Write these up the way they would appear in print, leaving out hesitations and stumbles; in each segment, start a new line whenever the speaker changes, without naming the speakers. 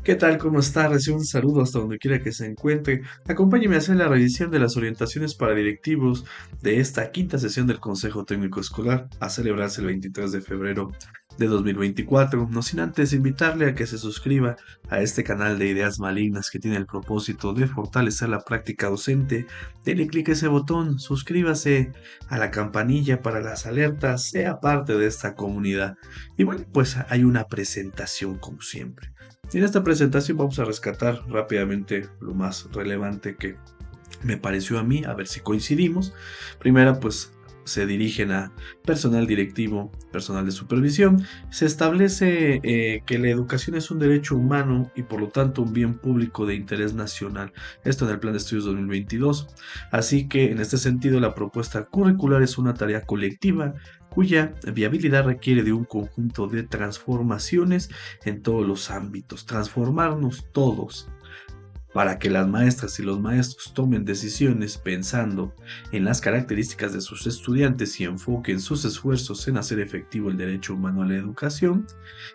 ¿Qué tal? ¿Cómo está? Recibe un saludo hasta donde quiera que se encuentre. Acompáñeme a hacer la revisión de las orientaciones para directivos de esta quinta sesión del Consejo Técnico Escolar a celebrarse el 23 de febrero de 2024. No sin antes invitarle a que se suscriba a este canal de ideas malignas que tiene el propósito de fortalecer la práctica docente. Dele clic a ese botón, suscríbase a la campanilla para las alertas, sea parte de esta comunidad. Y bueno, pues hay una presentación como siempre. Y en esta presentación vamos a rescatar rápidamente lo más relevante que me pareció a mí, a ver si coincidimos. Primera, pues se dirigen a personal directivo, personal de supervisión. Se establece que la educación es un derecho humano y por lo tanto un bien público de interés nacional. Esto en el Plan de Estudios 2022. Así que en este sentido la propuesta curricular es una tarea colectiva cuya viabilidad requiere de un conjunto de transformaciones en todos los ámbitos. Transformarnos todos para que las maestras y los maestros tomen decisiones pensando en las características de sus estudiantes y enfoquen sus esfuerzos en hacer efectivo el derecho humano a la educación,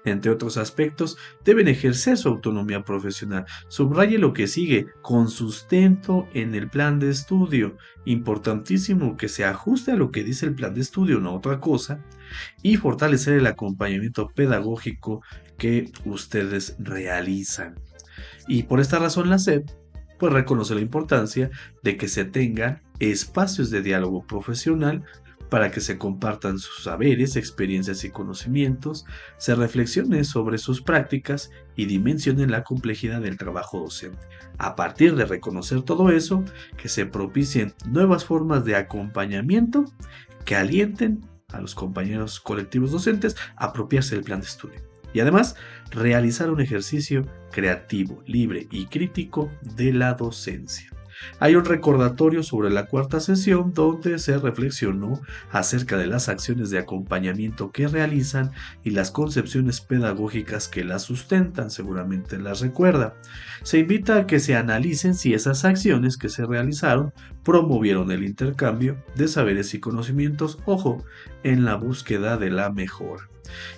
entre otros aspectos, deben ejercer su autonomía profesional. Subraye lo que sigue, con sustento en el plan de estudio. Importantísimo que se ajuste a lo que dice el plan de estudio, no otra cosa, y fortalecer el acompañamiento pedagógico que ustedes realizan. Y por esta razón la SEP pues reconoce la importancia de que se tengan espacios de diálogo profesional para que se compartan sus saberes, experiencias y conocimientos, se reflexione sobre sus prácticas y dimensionen la complejidad del trabajo docente. A partir de reconocer todo eso, que se propicien nuevas formas de acompañamiento que alienten a los compañeros colectivos docentes a apropiarse del plan de estudio. Y además, realizar un ejercicio creativo, libre y crítico de la docencia. Hay un recordatorio sobre la cuarta sesión donde se reflexionó acerca de las acciones de acompañamiento que realizan y las concepciones pedagógicas que las sustentan, seguramente las recuerda. Se invita a que se analicen si esas acciones que se realizaron promovieron el intercambio de saberes y conocimientos, ojo, en la búsqueda de la mejora.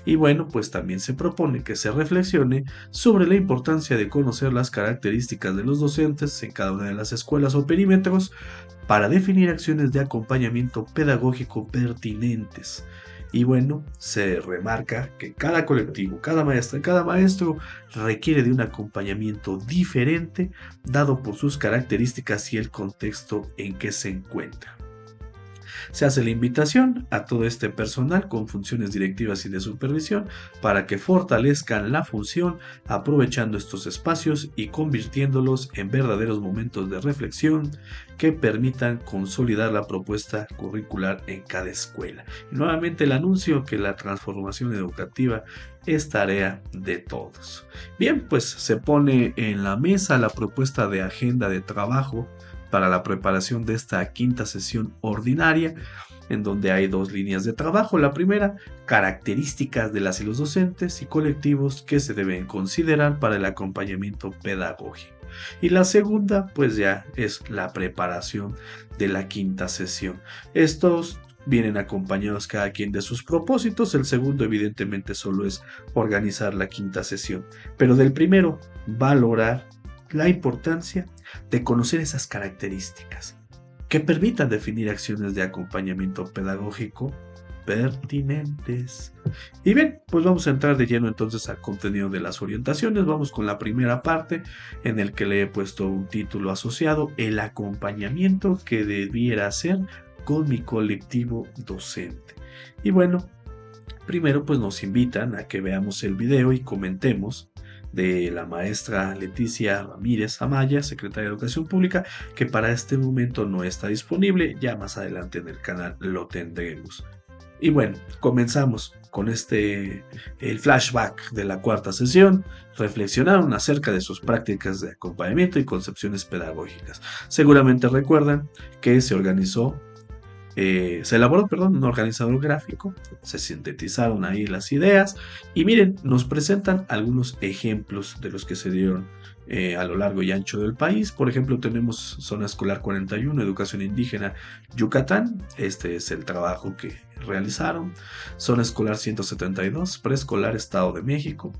Y bueno, pues también se propone que se reflexione sobre la importancia de conocer las características de los docentes en cada una de las escuelas o perímetros para definir acciones de acompañamiento pedagógico pertinentes. Y bueno, se remarca que cada colectivo, cada maestra, cada maestro requiere de un acompañamiento diferente dado por sus características y el contexto en que se encuentra. Se hace la invitación a todo este personal con funciones directivas y de supervisión para que fortalezcan la función aprovechando estos espacios y convirtiéndolos en verdaderos momentos de reflexión que permitan consolidar la propuesta curricular en cada escuela. Y nuevamente el anuncio que la transformación educativa es tarea de todos. Bien, pues se pone en la mesa la propuesta de agenda de trabajo para la preparación de esta quinta sesión ordinaria, en donde hay dos líneas de trabajo. La primera, características de las y los docentes y colectivos que se deben considerar para el acompañamiento pedagógico. Y la segunda, pues ya es la preparación de la quinta sesión. Estos vienen acompañados cada quien de sus propósitos. El segundo, evidentemente, solo es organizar la quinta sesión. Pero del primero, valorar la importancia de conocer esas características que permitan definir acciones de acompañamiento pedagógico pertinentes. Y bien, pues vamos a entrar de lleno entonces al contenido de las orientaciones. Vamos con la primera parte en el que le he puesto un título asociado, el acompañamiento que debiera hacer con mi colectivo docente. Y bueno, primero pues nos invitan a que veamos el video y comentemos de la maestra Leticia Ramírez Amaya, secretaria de Educación Pública, que para este momento no está disponible, ya más adelante en el canal lo tendremos. Y bueno, comenzamos con el flashback de la cuarta sesión. Reflexionaron acerca de sus prácticas de acompañamiento y concepciones pedagógicas. Seguramente recuerdan que se elaboró, un organizador gráfico, se sintetizaron ahí las ideas y miren, nos presentan algunos ejemplos de los que se dieron a lo largo y ancho del país. Por ejemplo, tenemos Zona Escolar 41, Educación Indígena, Yucatán. Este es el trabajo que realizaron. Zona Escolar 172, Preescolar, Estado de México.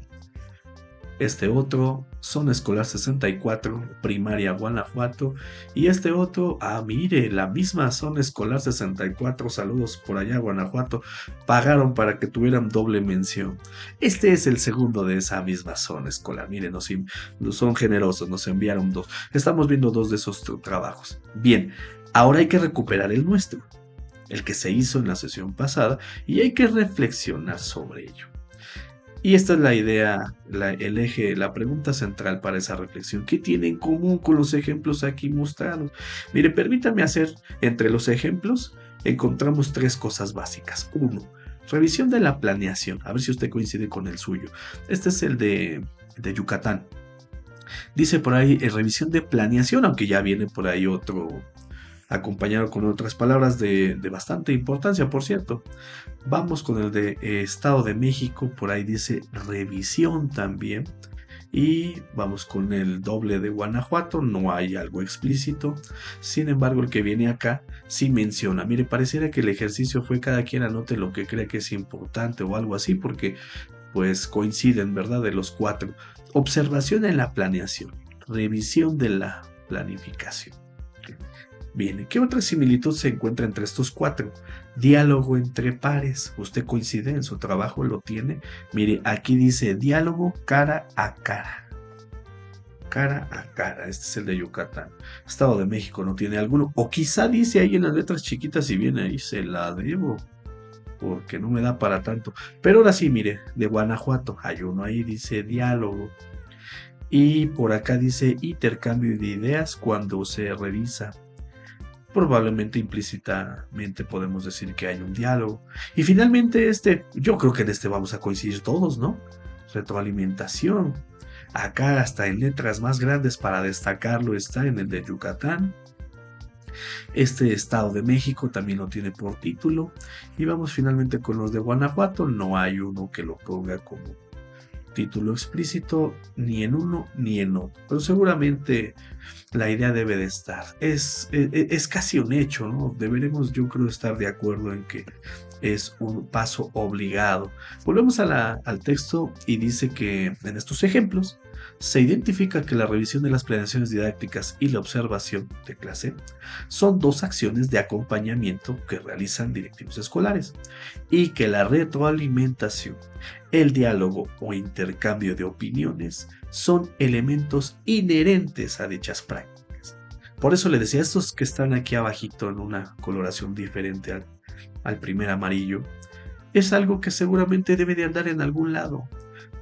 Este otro, Zona Escolar 64, Primaria Guanajuato. Y este otro, mire, la misma Zona Escolar 64, saludos por allá, Guanajuato, pagaron para que tuvieran doble mención. Este es el segundo de esa misma zona escolar. Miren, son generosos, nos enviaron dos. Estamos viendo dos de esos trabajos. Bien, ahora hay que recuperar el nuestro, el que se hizo en la sesión pasada, y hay que reflexionar sobre ello. Y esta es la idea, el eje, la pregunta central para esa reflexión. ¿Qué tiene en común con los ejemplos aquí mostrados? Mire, permítame hacer, entre los ejemplos, encontramos tres cosas básicas. Uno, revisión de la planeación. A ver si usted coincide con el suyo. Este es el de Yucatán. Dice por ahí, revisión de planeación, aunque ya viene por ahí otro, acompañado con otras palabras de bastante importancia, por cierto. Vamos con el de Estado de México, por ahí dice revisión también. Y vamos con el doble de Guanajuato, no hay algo explícito. Sin embargo, el que viene acá sí menciona. Mire, pareciera que el ejercicio fue cada quien anote lo que cree que es importante o algo así, porque pues coinciden, ¿verdad? De los cuatro. Observación en la planeación, revisión de la planificación. Bien, ¿qué otra similitud se encuentra entre estos cuatro? Diálogo entre pares. ¿Usted coincide en su trabajo? ¿Lo tiene? Mire, aquí dice diálogo cara a cara. Cara a cara. Este es el de Yucatán. Estado de México no tiene alguno. O quizá dice ahí en las letras chiquitas y viene ahí, se la debo, porque no me da para tanto. Pero ahora sí, mire, de Guanajuato hay uno ahí, dice diálogo. Y por acá dice intercambio de ideas cuando se revisa. Probablemente implícitamente podemos decir que hay un diálogo. Y finalmente yo creo que en este vamos a coincidir todos, ¿no? Retroalimentación. Acá hasta en letras más grandes para destacarlo está en el de Yucatán. Este Estado de México también lo tiene por título. Y vamos finalmente con los de Guanajuato. No hay uno que lo ponga como título explícito ni en uno ni en otro, pero seguramente la idea debe de estar. Es casi un hecho, ¿no? Deberemos, yo creo, estar de acuerdo en que es un paso obligado. Volvemos al texto y dice que en estos ejemplos se identifica que la revisión de las planeaciones didácticas y la observación de clase son dos acciones de acompañamiento que realizan directivos escolares y que la retroalimentación, el diálogo o intercambio de opiniones son elementos inherentes a dichas prácticas. Por eso le decía, estos que están aquí abajito en una coloración diferente al primer amarillo, es algo que seguramente debe de andar en algún lado.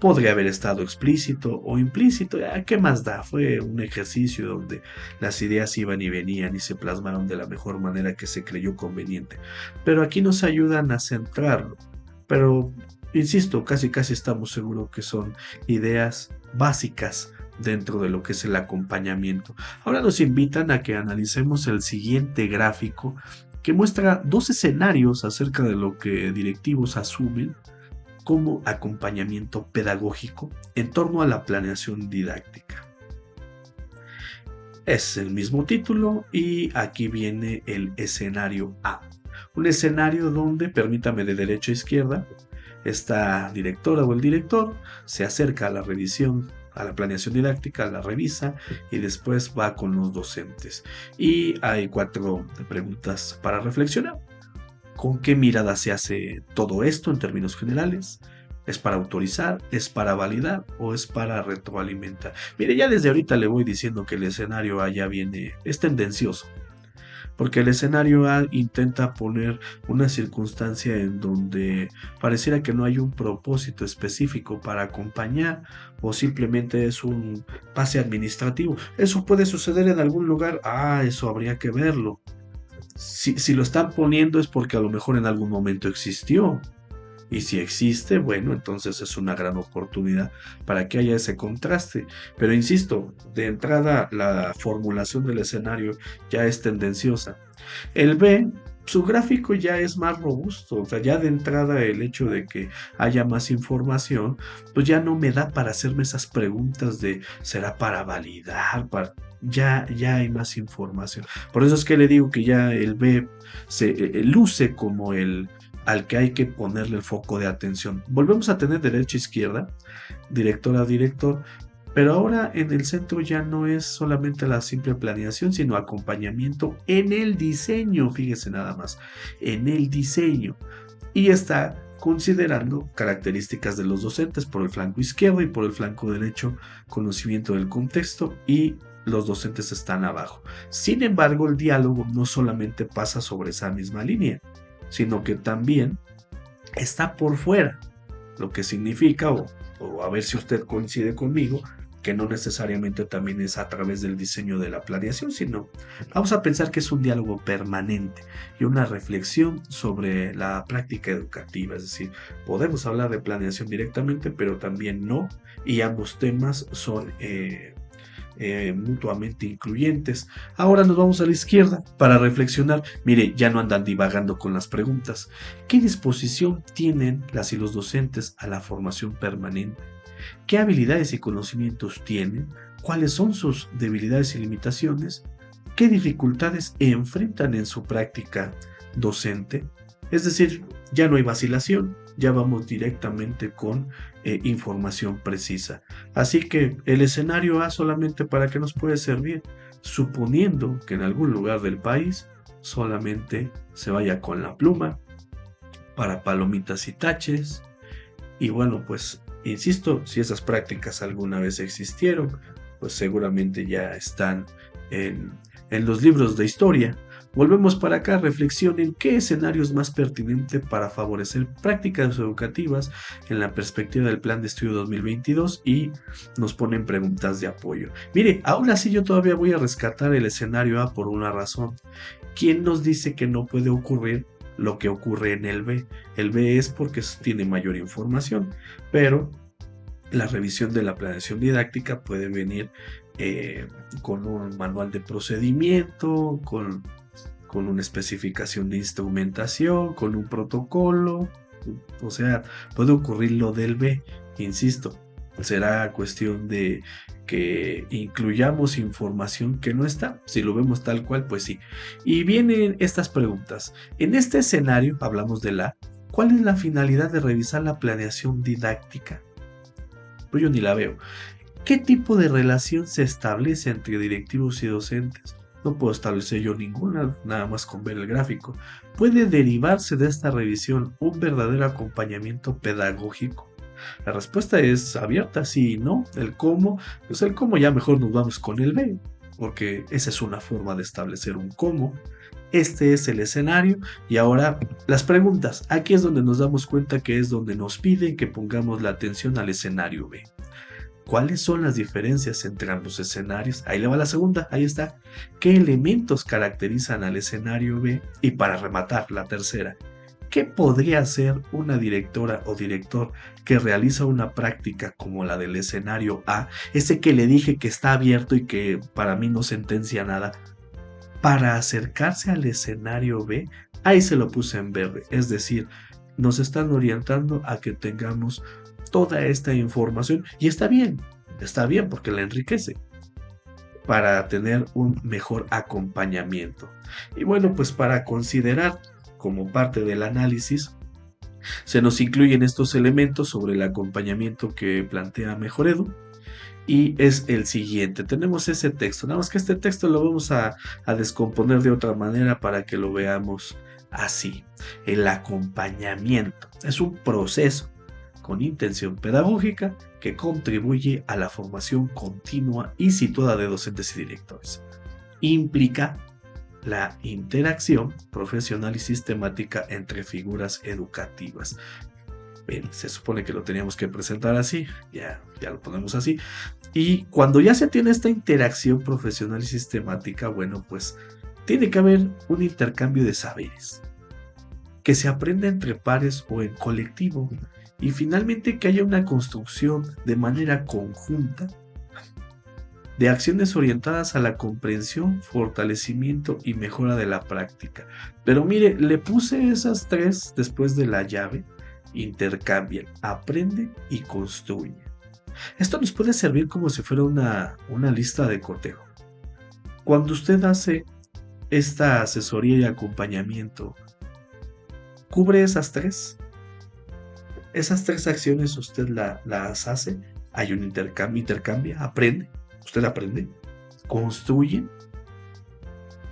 Podría haber estado explícito o implícito, ¿qué más da? Fue un ejercicio donde las ideas iban y venían y se plasmaron de la mejor manera que se creyó conveniente. Pero aquí nos ayudan a centrarlo. Pero, insisto, casi estamos seguros que son ideas básicas dentro de lo que es el acompañamiento. Ahora nos invitan a que analicemos el siguiente gráfico que muestra dos escenarios acerca de lo que directivos asumen como acompañamiento pedagógico en torno a la planeación didáctica. Es el mismo título y aquí viene el escenario A. Un escenario donde, permítame, de derecha a izquierda, esta directora o el director se acerca a la revisión, a la planeación didáctica, la revisa y después va con los docentes. Y hay cuatro preguntas para reflexionar. ¿Con qué mirada se hace todo esto en términos generales? ¿Es para autorizar? ¿Es para validar? ¿O es para retroalimentar? Mire, ya desde ahorita le voy diciendo que el escenario A ya viene, es tendencioso. Porque el escenario A intenta poner una circunstancia en donde pareciera que no hay un propósito específico para acompañar o simplemente es un pase administrativo. Eso puede suceder en algún lugar, eso habría que verlo. Si lo están poniendo es porque a lo mejor en algún momento existió. Y si existe, bueno, entonces es una gran oportunidad para que haya ese contraste. Pero insisto, de entrada la formulación del escenario ya es tendenciosa. El B, su gráfico ya es más robusto, o sea, ya de entrada el hecho de que haya más información, pues ya no me da para hacerme esas preguntas de ¿será para validar? Ya hay más información. Por eso es que le digo que ya el B se luce como al que hay que ponerle el foco de atención. Volvemos a tener derecha e izquierda. directora o director, pero ahora en el centro ya no es solamente la simple planeación, sino acompañamiento en el diseño, fíjese nada más, en el diseño. Y está considerando características de los docentes por el flanco izquierdo y por el flanco derecho, conocimiento del contexto, y los docentes están abajo. Sin embargo, el diálogo no solamente pasa sobre esa misma línea, sino que también está por fuera, lo que significa, o a ver si usted coincide conmigo, que no necesariamente también es a través del diseño de la planeación, sino vamos a pensar que es un diálogo permanente y una reflexión sobre la práctica educativa. Es decir, podemos hablar de planeación directamente, pero también no, y ambos temas son mutuamente incluyentes. Ahora nos vamos a la izquierda para reflexionar. Mire, ya no andan divagando con las preguntas. ¿Qué disposición tienen las y los docentes a la formación permanente? ¿Qué habilidades y conocimientos tienen? ¿Cuáles son sus debilidades y limitaciones? ¿Qué dificultades enfrentan en su práctica docente? Es decir, ya no hay vacilación, ya vamos directamente con información precisa. Así que el escenario A solamente para qué nos puede servir, suponiendo que en algún lugar del país solamente se vaya con la pluma para palomitas y taches. Y bueno, pues insisto, si esas prácticas alguna vez existieron, pues seguramente ya están en los libros de historia. Volvemos para acá, reflexionen qué escenario es más pertinente para favorecer prácticas educativas en la perspectiva del Plan de Estudio 2022, y nos ponen preguntas de apoyo. Mire, aún así yo todavía voy a rescatar el escenario A por una razón. ¿Quién nos dice que no puede ocurrir lo que ocurre en el B? El B es porque tiene mayor información, pero la revisión de la planeación didáctica puede venir con un manual de procedimiento, con una especificación de instrumentación, con un protocolo. O sea, puede ocurrir lo del B, insisto. Será cuestión de que incluyamos información que no está. Si lo vemos tal cual, pues sí. Y vienen estas preguntas. En este escenario, hablamos de ¿cuál es la finalidad de revisar la planeación didáctica? Pues yo ni la veo. ¿Qué tipo de relación se establece entre directivos y docentes? No puedo establecer yo ninguna, nada más con ver el gráfico. ¿Puede derivarse de esta revisión un verdadero acompañamiento pedagógico? La respuesta es abierta, sí y no. El cómo, pues el cómo ya mejor nos vamos con el B, porque esa es una forma de establecer un cómo. Este es el escenario, y ahora las preguntas. Aquí es donde nos damos cuenta que es donde nos piden que pongamos la atención al escenario B. ¿Cuáles son las diferencias entre ambos escenarios? Ahí le va la segunda, ahí está. ¿Qué elementos caracterizan al escenario B? Y para rematar, la tercera. ¿Qué podría hacer una directora o director que realiza una práctica como la del escenario A, ese que le dije que está abierto y que para mí no sentencia nada, para acercarse al escenario B? Ahí se lo puse en verde, es decir, nos están orientando a que tengamos toda esta información, y está bien porque la enriquece para tener un mejor acompañamiento. Y bueno, pues para considerar como parte del análisis, se nos incluyen estos elementos sobre el acompañamiento que plantea Mejoredo, y es el siguiente. Tenemos ese texto, nada más que este texto lo vamos a descomponer de otra manera para que lo veamos así. El acompañamiento es un proceso con intención pedagógica que contribuye a la formación continua y situada de docentes y directores. Implica la interacción profesional y sistemática entre figuras educativas. Bien, se supone que lo teníamos que presentar así, ya lo ponemos así. Y cuando ya se tiene esta interacción profesional y sistemática, bueno, pues tiene que haber un intercambio de saberes, que se aprenda entre pares o en colectivo, y finalmente que haya una construcción de manera conjunta de acciones orientadas a la comprensión, fortalecimiento y mejora de la práctica. Pero mire, le puse esas tres después de la llave: intercambia, aprende y construye. Esto nos puede servir como si fuera una lista de cotejo. Cuando usted hace esta asesoría y acompañamiento, ¿cubre esas tres? Esas tres acciones usted las hace, hay un intercambia, aprende, usted aprende, construye,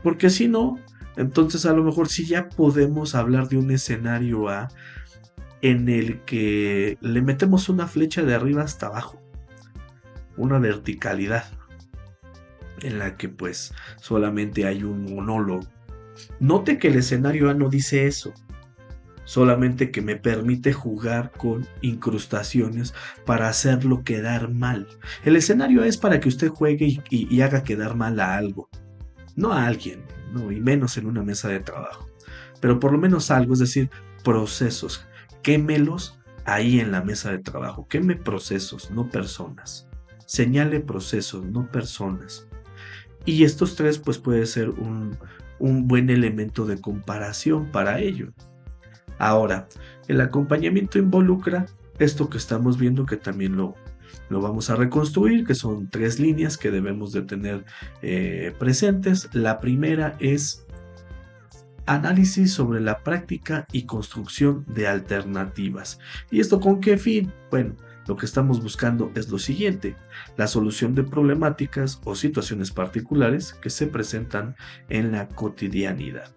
porque si no, entonces a lo mejor sí ya podemos hablar de un escenario A en el que le metemos una flecha de arriba hasta abajo, una verticalidad, en la que pues solamente hay un monólogo. Note que el escenario A no dice eso, solamente que me permite jugar con incrustaciones para hacerlo quedar mal. El escenario A es para que usted juegue y haga quedar mal a algo, no a alguien, no, y menos en una mesa de trabajo, pero por lo menos algo, es decir, procesos, quémelos ahí en la mesa de trabajo, queme procesos, no personas, señale procesos, no personas. Y estos tres pues puede ser un buen elemento de comparación para ello. Ahora, el acompañamiento involucra esto que estamos viendo, que también lo vamos a reconstruir, que son tres líneas que debemos de tener presentes. La primera es análisis sobre la práctica y construcción de alternativas. ¿Y esto con qué fin? Bueno, lo que estamos buscando es lo siguiente: la solución de problemáticas o situaciones particulares que se presentan en la cotidianidad.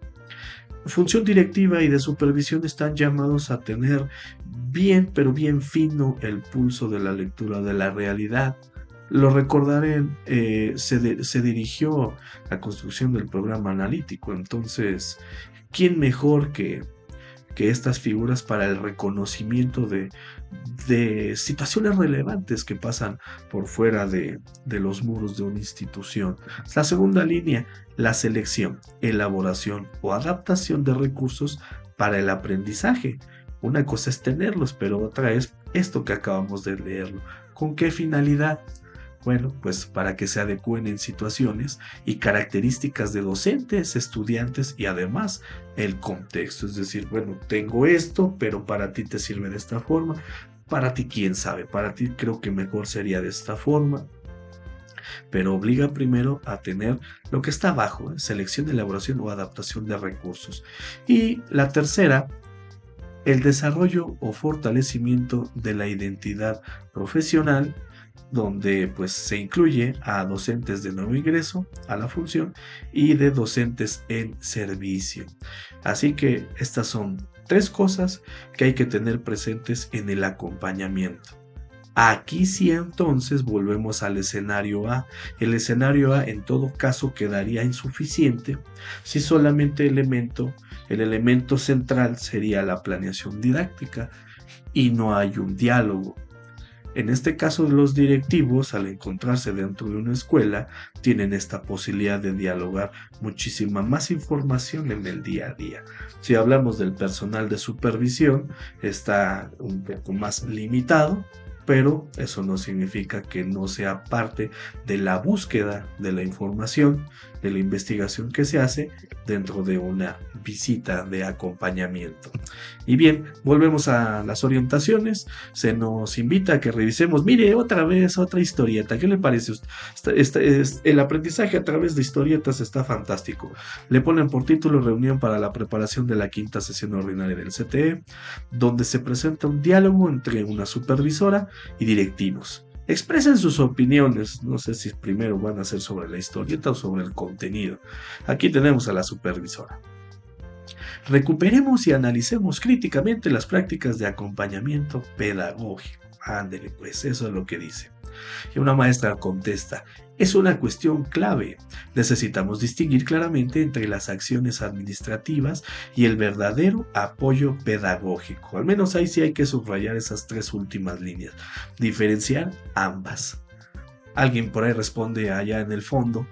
Función directiva y de supervisión están llamados a tener bien, pero bien fino el pulso de la lectura de la realidad. Lo recordaré, se dirigió a la construcción del programa analítico, entonces, ¿quién mejor que estas figuras para el reconocimiento de situaciones relevantes que pasan por fuera de los muros de una institución? La segunda línea, la selección, elaboración o adaptación de recursos para el aprendizaje. Una cosa es tenerlos, pero otra es esto que acabamos de leerlo. ¿Con qué finalidad? Bueno, pues para que se adecúen en situaciones y características de docentes, estudiantes y además el contexto. Es decir, bueno, tengo esto, pero para ti te sirve de esta forma. Para ti, quién sabe, para ti creo que mejor sería de esta forma. Pero obliga primero a tener lo que está abajo, selección, elaboración o adaptación de recursos. Y la tercera, el desarrollo o fortalecimiento de la identidad profesional, donde pues se incluye a docentes de nuevo ingreso a la función y de docentes en servicio. Así que estas son tres cosas que hay que tener presentes en el acompañamiento. Aquí sí entonces volvemos al escenario A. El escenario A en todo caso quedaría insuficiente si solamente el elemento central sería la planeación didáctica y no hay un diálogo. En este caso, los directivos, al encontrarse dentro de una escuela, tienen esta posibilidad de dialogar muchísima más información en el día a día. Si hablamos del personal de supervisión, está un poco más limitado, pero eso no significa que no sea parte de la búsqueda de la información, de la investigación que se hace dentro de una visita de acompañamiento. Y bien, volvemos a las orientaciones. Se nos invita a que revisemos, mire, otra vez otra historieta. ¿Qué le parece? El aprendizaje a través de historietas está fantástico. Le ponen por título reunión para la preparación de la quinta sesión ordinaria del CTE, donde se presenta un diálogo entre una supervisora y directivos. Expresen sus opiniones, no sé si primero van a ser sobre la historieta o sobre el contenido. Aquí tenemos a la supervisora. Recuperemos y analicemos críticamente las prácticas de acompañamiento pedagógico. Ándele, pues eso es lo que dice. Y una maestra contesta: es una cuestión clave. Necesitamos distinguir claramente entre las acciones administrativas y el verdadero apoyo pedagógico. Al menos ahí sí hay que subrayar esas tres últimas líneas. Diferenciar ambas. Alguien por ahí responde allá en el fondo: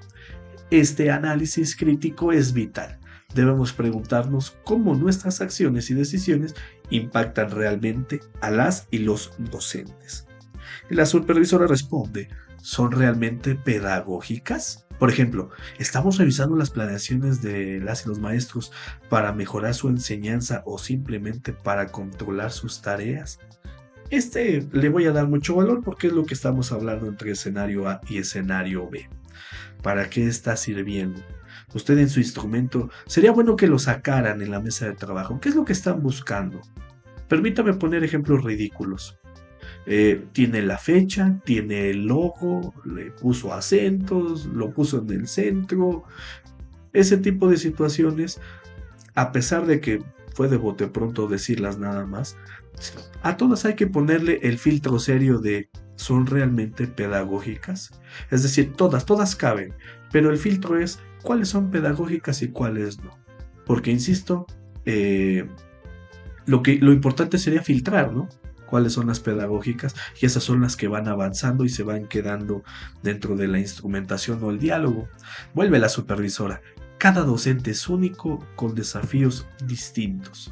este análisis crítico es vital. Debemos preguntarnos cómo nuestras acciones y decisiones impactan realmente a las y los docentes. Y la supervisora responde: ¿son realmente pedagógicas? Por ejemplo, ¿estamos revisando las planeaciones de las y los maestros para mejorar su enseñanza o simplemente para controlar sus tareas? Le voy a dar mucho valor porque es lo que estamos hablando entre escenario A y escenario B. ¿Para qué está sirviendo? Usted en su instrumento, sería bueno que lo sacaran en la mesa de trabajo. ¿Qué es lo que están buscando? Permítame poner ejemplos ridículos. Tiene la fecha, tiene el logo, le puso acentos, lo puso en el centro. Ese tipo de situaciones, a pesar de que fue de bote pronto decirlas nada más, a todas hay que ponerle el filtro serio de ¿son realmente pedagógicas? Es decir, todas caben, pero el filtro es cuáles son pedagógicas y cuáles no. Porque, insisto, lo importante sería filtrar, ¿no? Cuáles son las pedagógicas, y esas son las que van avanzando y se van quedando dentro de la instrumentación o el diálogo. Vuelve la supervisora. Cada docente es único con desafíos distintos.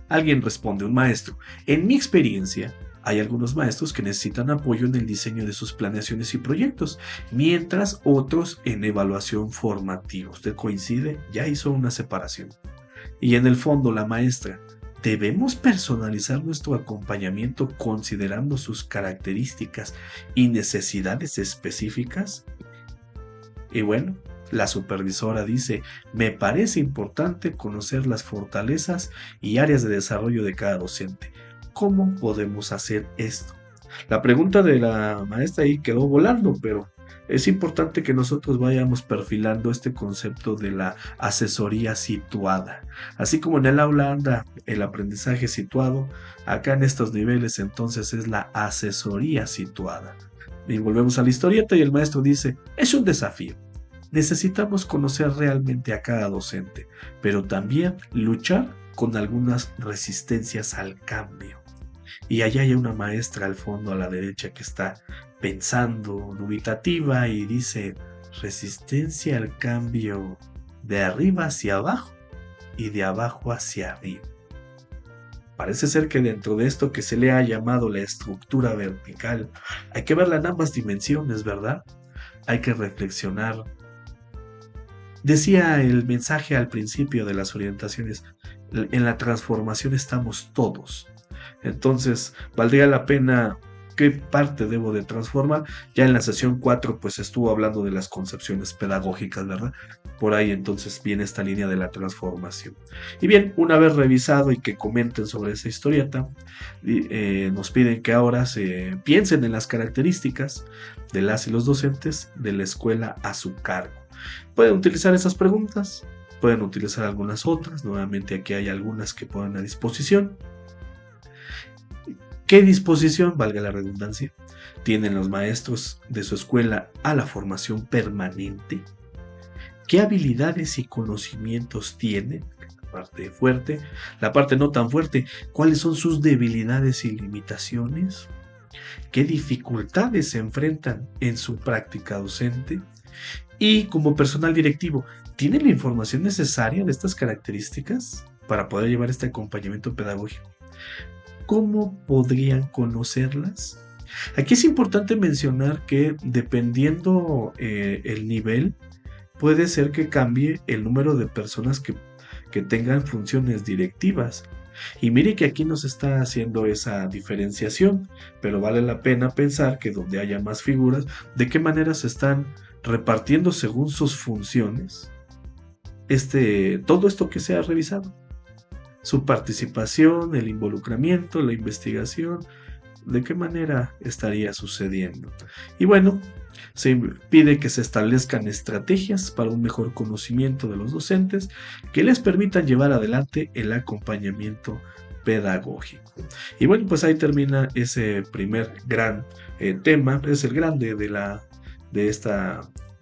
Alguien responde, un maestro. En mi experiencia, hay algunos maestros que necesitan apoyo en el diseño de sus planeaciones y proyectos, mientras otros en evaluación formativa. ¿Usted coincide? Ya hizo una separación. Y en el fondo, la maestra. ¿Debemos personalizar nuestro acompañamiento considerando sus características y necesidades específicas? Y bueno, la supervisora dice, me parece importante conocer las fortalezas y áreas de desarrollo de cada docente. ¿Cómo podemos hacer esto? La pregunta de la maestra ahí quedó volando, pero es importante que nosotros vayamos perfilando este concepto de la asesoría situada. Así como en el aula anda el aprendizaje situado, acá en estos niveles entonces es la asesoría situada. Y volvemos a la historieta y el maestro dice, es un desafío. Necesitamos conocer realmente a cada docente, pero también luchar con algunas resistencias al cambio. Y allá hay una maestra al fondo a la derecha que está pensando, dubitativa, y dice, resistencia al cambio de arriba hacia abajo y de abajo hacia arriba. Parece ser que dentro de esto que se le ha llamado la estructura vertical, hay que verla en ambas dimensiones, ¿verdad? Hay que reflexionar. Decía el mensaje al principio de las orientaciones, en la transformación estamos todos. Entonces, valdría la pena, ¿qué parte debo de transformar? Ya en la sesión 4, pues estuvo hablando de las concepciones pedagógicas, ¿verdad? Por ahí entonces viene esta línea de la transformación. Y bien, una vez revisado y que comenten sobre esa historieta, nos piden que ahora se piensen en las características de las y los docentes de la escuela a su cargo. Pueden utilizar esas preguntas, pueden utilizar algunas otras, nuevamente aquí hay algunas que ponen a disposición. ¿Qué disposición, valga la redundancia, tienen los maestros de su escuela a la formación permanente? ¿Qué habilidades y conocimientos tienen? La parte fuerte, la parte no tan fuerte, ¿cuáles son sus debilidades y limitaciones? ¿Qué dificultades se enfrentan en su práctica docente? Y como personal directivo, ¿tienen la información necesaria de estas características para poder llevar este acompañamiento pedagógico? ¿Cómo podrían conocerlas? Aquí es importante mencionar que dependiendo el nivel, puede ser que cambie el número de personas que tengan funciones directivas. Y mire que aquí nos está haciendo esa diferenciación, pero vale la pena pensar que donde haya más figuras, de qué manera se están repartiendo según sus funciones todo esto que se ha revisado. Su participación, el involucramiento, la investigación, ¿de qué manera estaría sucediendo? Y bueno, se pide que se establezcan estrategias para un mejor conocimiento de los docentes que les permitan llevar adelante el acompañamiento pedagógico. Y bueno, pues ahí termina ese primer gran tema, es el grande de esta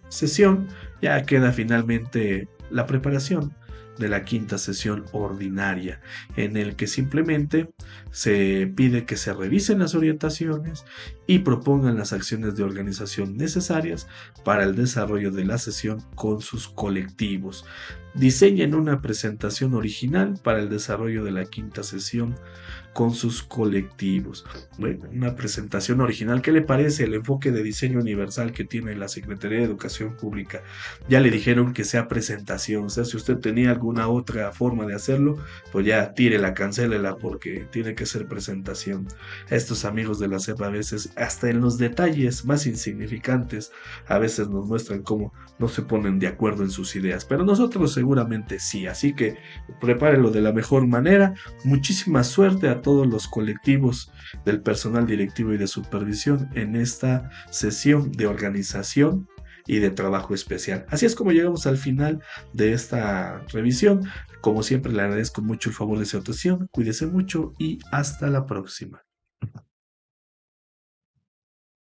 sesión. Ya queda finalmente la preparación de la quinta sesión ordinaria, en el que simplemente se pide que se revisen las orientaciones y propongan las acciones de organización necesarias para el desarrollo de la sesión con sus colectivos. Diseñen una presentación original para el desarrollo de la quinta sesión con sus colectivos. Bueno, una presentación original. ¿Qué le parece el enfoque de diseño universal que tiene la Secretaría de Educación Pública? Ya le dijeron que sea presentación. O sea, si usted tenía alguna otra forma de hacerlo, pues ya tírela, cancélela, porque tiene que ser presentación. Estos amigos de la SEP a veces, hasta en los detalles más insignificantes, a veces nos muestran cómo no se ponen de acuerdo en sus ideas. Pero nosotros seguramente sí. Así que prepárelo de la mejor manera. Muchísima suerte a a todos los colectivos del personal directivo y de supervisión en esta sesión de organización y de trabajo especial. Así es como llegamos al final de esta revisión. Como siempre, le agradezco mucho el favor de su atención. Cuídese mucho y hasta la próxima.